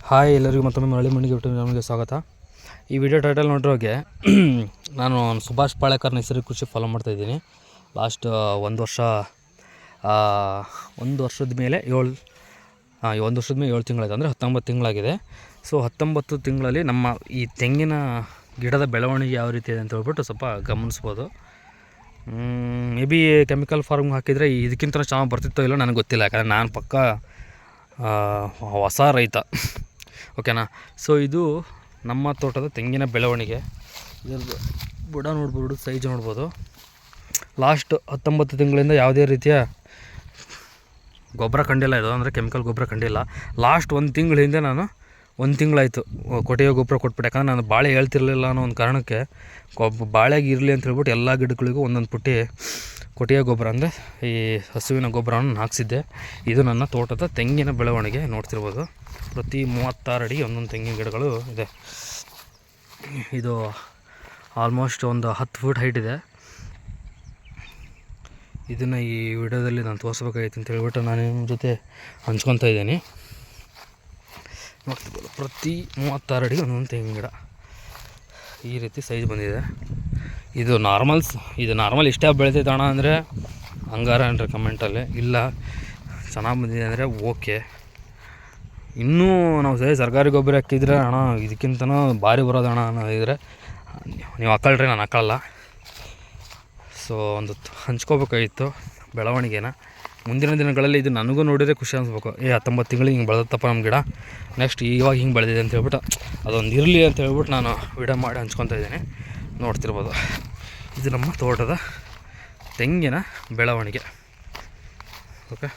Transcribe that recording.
Hi ಎಲ್ಲರಿಗೂ ಮತ್ತೊಮ್ಮೆ ಮರಳಿ ಮಣ್ಣಿಗೆ ಯೂಟ್ಯೂಬ್ ಚಾನಲ್ಗೆ ಸ್ವಾಗತ. ಈ ವಿಡಿಯೋ ಟೈಟಲ್ ನೋಡಿರೋಗೆ ನಾನು ಸುಭಾಷ್ ಪಾಳೇಕರ್ ನೈಸರ್ಗಿಕ ಕೃಷಿ ಫಾಲೋ ಮಾಡ್ತಾಯಿದ್ದೀನಿ. ಲಾಸ್ಟ್ ಒಂದು ವರ್ಷದ ಮೇಲೆ 7 ತಿಂಗಳಾಗಿದೆ, ಅಂದರೆ 19 ತಿಂಗಳಾಗಿದೆ. ಸೊ 19 ತಿಂಗಳಲ್ಲಿ ನಮ್ಮ ಈ ತೆಂಗಿನ ಗಿಡದ ಬೆಳವಣಿಗೆ ಯಾವ ರೀತಿ ಇದೆ ಅಂತ ಹೇಳ್ಬಿಟ್ಟು ಸ್ವಲ್ಪ ಗಮನಿಸ್ಬೋದು. ಮೇ ಬಿ ಕೆಮಿಕಲ್ ಫಾರ್ಮ್ ಹಾಕಿದರೆ ಇದಕ್ಕಿಂತ ಚೆನ್ನಾಗಿ ಬರ್ತಿತ್ತೋ ಇಲ್ಲೋ ನನಗೆ ಗೊತ್ತಿಲ್ಲ, ಯಾಕಂದರೆ ನಾನು ಪಕ್ಕ ಹೊಸ ರೈತ, ಓಕೆನಾ. ಸೊ ಇದು ನಮ್ಮ ತೋಟದ ತೆಂಗಿನ ಬೆಳವಣಿಗೆ. ಇದ್ರದ್ದು ಬುಡ ನೋಡ್ಬೋದು, ಸೈಜ್ ನೋಡ್ಬೋದು. ಲಾಸ್ಟ್ 19 ತಿಂಗಳಿಂದ ಯಾವುದೇ ರೀತಿಯ ಗೊಬ್ಬರ ಕಂಡಿಲ್ಲ, ಇದು ಅಂದರೆ ಕೆಮಿಕಲ್ ಗೊಬ್ಬರ ಕಂಡಿಲ್ಲ. ಲಾಸ್ಟ್ 1 ತಿಂಗಳ ಹಿಂದೆ ನಾನು 1 ತಿಂಗಳಾಯಿತು ಕೊಟ್ಟಿಗೆ ಗೊಬ್ಬರ ಕೊಟ್ಬಿಟ್ಟು, ಯಾಕಂದರೆ ನಾನು ಬಾಳೆ ಹೇಳ್ತಿರ್ಲಿಲ್ಲ ಅನ್ನೋ ಒಂದು ಕಾರಣಕ್ಕೆ ಬಾಳೆಗೆ ಇರಲಿ ಅಂತ ಹೇಳ್ಬಿಟ್ಟು ಎಲ್ಲ ಗಿಡಗಳಿಗೂ ಒಂದೊಂದು ಪುಟ್ಟಿ ಕೊಟ್ಟಿಗೆ ಗೊಬ್ಬರ, ಅಂದರೆ ಈ ಹಸುವಿನ ಗೊಬ್ಬರವನ್ನು ಹಾಕ್ಸಿದ್ದೆ. ಇದು ನನ್ನ ತೋಟದ ತೆಂಗಿನ ಬೆಳವಣಿಗೆ ನೋಡ್ತಿರ್ಬೋದು. ಪ್ರತಿ 36 ಅಡಿ ಒಂದೊಂದು ತೆಂಗಿನ ಗಿಡಗಳು ಇದೆ. ಇದು ಆಲ್ಮೋಸ್ಟ್ ಒಂದು 10 ಫೀಟ್ ಹೈಟ್ ಇದೆ. ಇದನ್ನು ಈ ವಿಡಿಯೋದಲ್ಲಿ ನಾನು ತೋರಿಸ್ಬೇಕಾಗಿತ್ತು ಅಂತ ಹೇಳ್ಬಿಟ್ಟು ನಾನು ನಿಮ್ಮ ಜೊತೆ ಹಂಚ್ಕೊತಾ ಇದ್ದೀನಿ. ನೋಡ್ತಿರ್ಬೋದು, ಪ್ರತಿ 36 ಅಡಿ ಒಂದೊಂದು ತೆಂಗಿನ ಗಿಡ ಈ ರೀತಿ ಸೈಜ್ ಬಂದಿದೆ. ಇದು ನಾರ್ಮಲ್ ಇಷ್ಟೇ ಬೆಳೆದೈತೆ ಅಣ್ಣ ಅಂದರೆ ಹಂಗಾರ ಅಂದರೆ ಕಮೆಂಟಲ್ಲಿ, ಇಲ್ಲ ಚೆನ್ನಾಗಿ ಬಂದಿದೆ ಅಂದರೆ ಓಕೆ. ಇನ್ನೂ ನಾವು ಸರ್ಕಾರಿ ಗೊಬ್ಬರ ಹಾಕಿದರೆ ಅಣ್ಣ ಇದಕ್ಕಿಂತನೂ ಭಾರಿ ಬರೋದಣ್ಣ ಅನ್ನೋದಿದ್ರೆ ನೀವು ಹಾಕೊಳ್ರಿ, ನಾನು ಹಾಕೊಳ್ಳಲ್ಲ. ಸೊ ಒಂದು ಹಂಚ್ಕೋಬೇಕಾಗಿತ್ತು ಬೆಳವಣಿಗೆನ. ಮುಂದಿನ ದಿನಗಳಲ್ಲಿ ಇದು ನನಗೂ ನೋಡಿದರೆ ಖುಷಿ ಅನಿಸ್ಬೇಕು, 19 ತಿಂಗಳಿಗೆ ಹಿಂಗೆ ಬೆಳೆದತ್ತಪ್ಪ ನಮ್ಮ ಗಿಡ, ನೆಕ್ಸ್ಟ್ ಇವಾಗ ಹಿಂಗೆ ಬೆಳೆದಿದೆ ಅಂತ ಹೇಳ್ಬಿಟ್ಟು ಅದೊಂದು ಇರಲಿ ಅಂತ ಹೇಳ್ಬಿಟ್ಟು ನಾನು ವಿಡಿಯೋ ಮಾಡಿ ಹಂಚ್ಕೊತಾ ಇದ್ದೀನಿ. ನೋಡ್ತಿರ್ಬೋದು, ಇದು ನಮ್ಮ ತೋಟದ ತೆಂಗಿನ ಬೆಳವಣಿಗೆ. ಓಕೆ.